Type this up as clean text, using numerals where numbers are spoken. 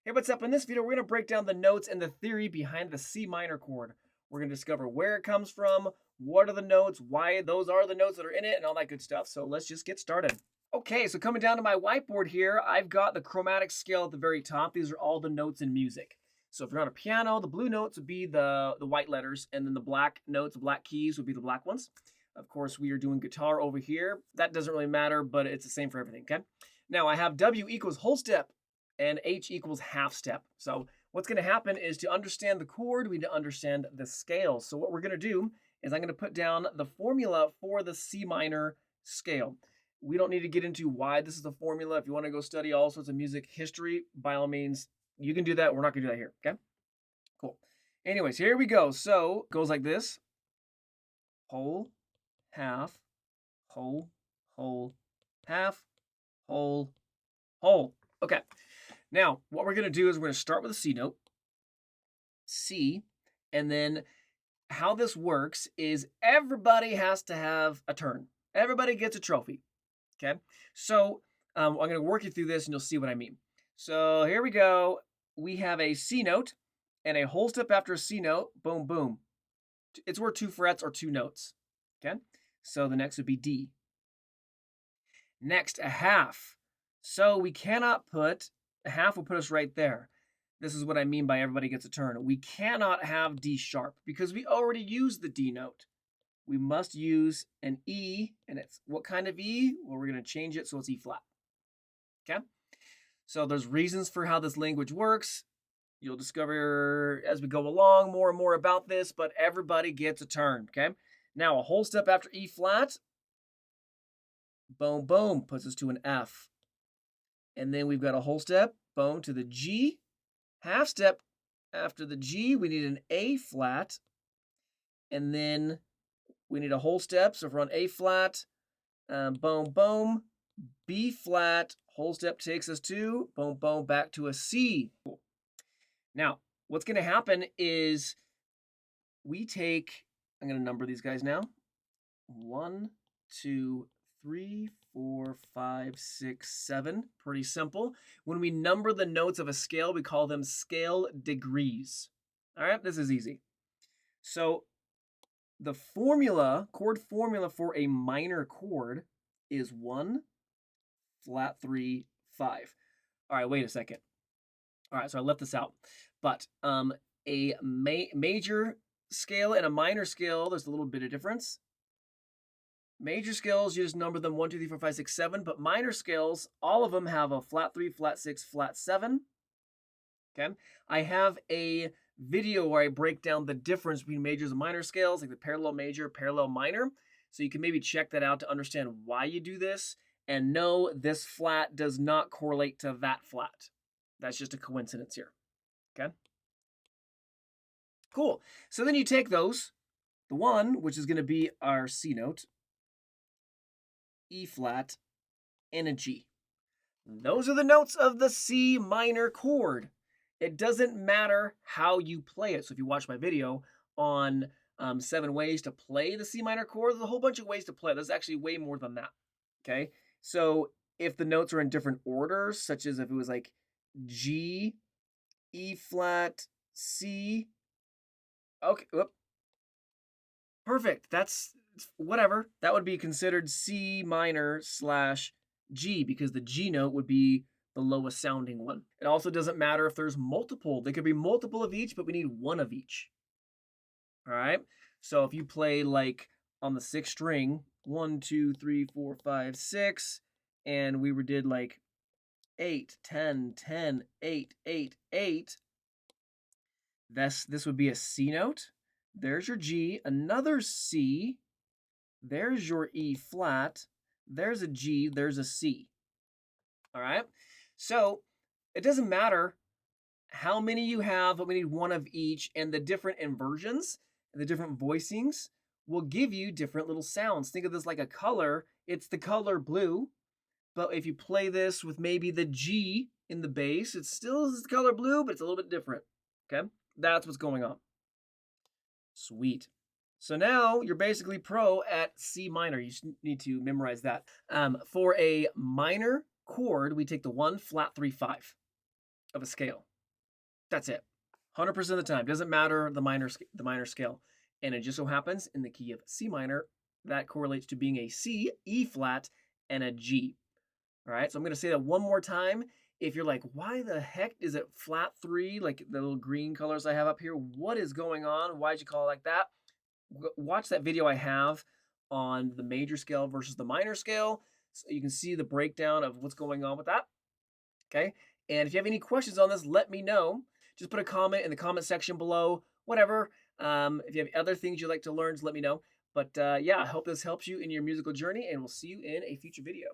Hey, what's up? In this video, we're going to break down the notes and the theory behind the C minor chord. We're going to discover where it comes from, what are the notes, why those are the notes that are in it, and all that good stuff. So let's just get started. Okay, so coming down to my whiteboard here, I've got the chromatic scale at the very top. These are all the notes in music. So if you're on a piano, the blue notes would be the white letters, and then the black notes, the black keys would be the black ones. Of course, we are doing guitar over here. That doesn't really matter, but it's the same for everything, okay? Now I have W equals whole step and H equals half step. So what's going to happen is, to understand the chord, we need to understand the scale. So what we're going to do is I'm going to put down the formula for the C minor scale. We don't need to get into why this is the formula. If you want to go study all sorts of music history, by all means, you can do that. We're not going to do that here, okay? Cool. Anyways, here we go. So it goes like this. Whole, half, whole, half, whole. Okay. Now, what we're going to do is we're going to start with a C note, C, and then how this works is everybody has to have a turn. Everybody gets a trophy, okay? So I'm going to work you through this and you'll see what I mean. So here we go. We have a C note and a whole step after a C note, boom, boom. It's worth 2 frets or 2 notes, okay? So the next would be D. Next, a half. So we cannot put, a half will put us right there. This is what I mean by everybody gets a turn. We cannot have D sharp because we already used the D note. We must use an E, and it's what kind of E? Well, we're going to change it so it's E flat. Okay? So there's reasons for how this language works. You'll discover as we go along more and more about this, but everybody gets a turn. Okay? Now, a whole step after E flat, boom, boom, puts us to an F. And then we've got a whole step, boom, to the G. Half step after the G, we need an A flat. And then we need a whole step. So if we're on A flat, boom, boom, B flat, whole step takes us to, boom, boom, back to a C. Cool. Now, what's going to happen is we take, I'm going to number these guys now. 1, 2, 3, 4, 5, 6, 7. Pretty simple. When we number the notes of a scale, we call them scale degrees. All right, this is easy. So the formula, chord formula for a minor chord is 1, flat 3, 5. All right, wait a second. All right, so I left this out. But a major scale and a minor scale, there's a little bit of difference. Major scales, you just number them 1, 2, 3, 4, 5, 6, 7. But minor scales, all of them have a flat 3, flat 6, flat 7. Okay. I have a video where I break down the difference between majors and minor scales, like the parallel major, parallel minor. So you can maybe check that out to understand why you do this. And no, this flat does not correlate to that flat. That's just a coincidence here. Okay. Cool. So then you take those, the 1, which is going to be our C note, E flat, and a G. Those are the notes of the C minor chord. It doesn't matter how you play it. So if you watch my video on 7 ways to play the C minor chord, there's a whole bunch of ways to play. There's actually way more than that. Okay. So if the notes are in different orders, such as if it was like G, E flat, C. Okay. Whoop. Perfect. That's whatever. That would be considered C minor / G because the G note would be the lowest sounding one. It also doesn't matter if there's multiple. There could be multiple of each, but we need one of each. All right. So if you play like on the 6th string, 1, 2, 3, 4, 5, 6, and we did like 8, 10, 10, 8, 8, 8. This would be a C note. There's your G, another C. There's your E flat. There's a G, there's a C. All right. So it doesn't matter how many you have, but we need one of each, and the different inversions and the different voicings will give you different little sounds. Think of this like a color. It's the color blue, but if you play this with maybe the G in the bass, it's still the color blue, but it's a little bit different. Okay. That's what's going on. Sweet. So now you're basically pro at C minor. You just need to memorize that. For a minor chord, we take the 1, flat 3, 5 of a scale. That's it. 100% of the time. Doesn't matter the minor scale. And it just so happens in the key of C minor, that correlates to being a C, E flat, and a G. All right, so I'm going to say that one more time. If you're like, why the heck is it flat 3, like the little green colors I have up here? What is going on? Why'd you call it like that? Watch that video I have on the major scale versus the minor scale, so you can see the breakdown of what's going on with that. Okay, and if you have any questions on this, let me know. Just put a comment in the comment section below, whatever. If you have other things you'd like to learn, just let me know. But yeah, I hope this helps you in your musical journey, and we'll see you in a future video.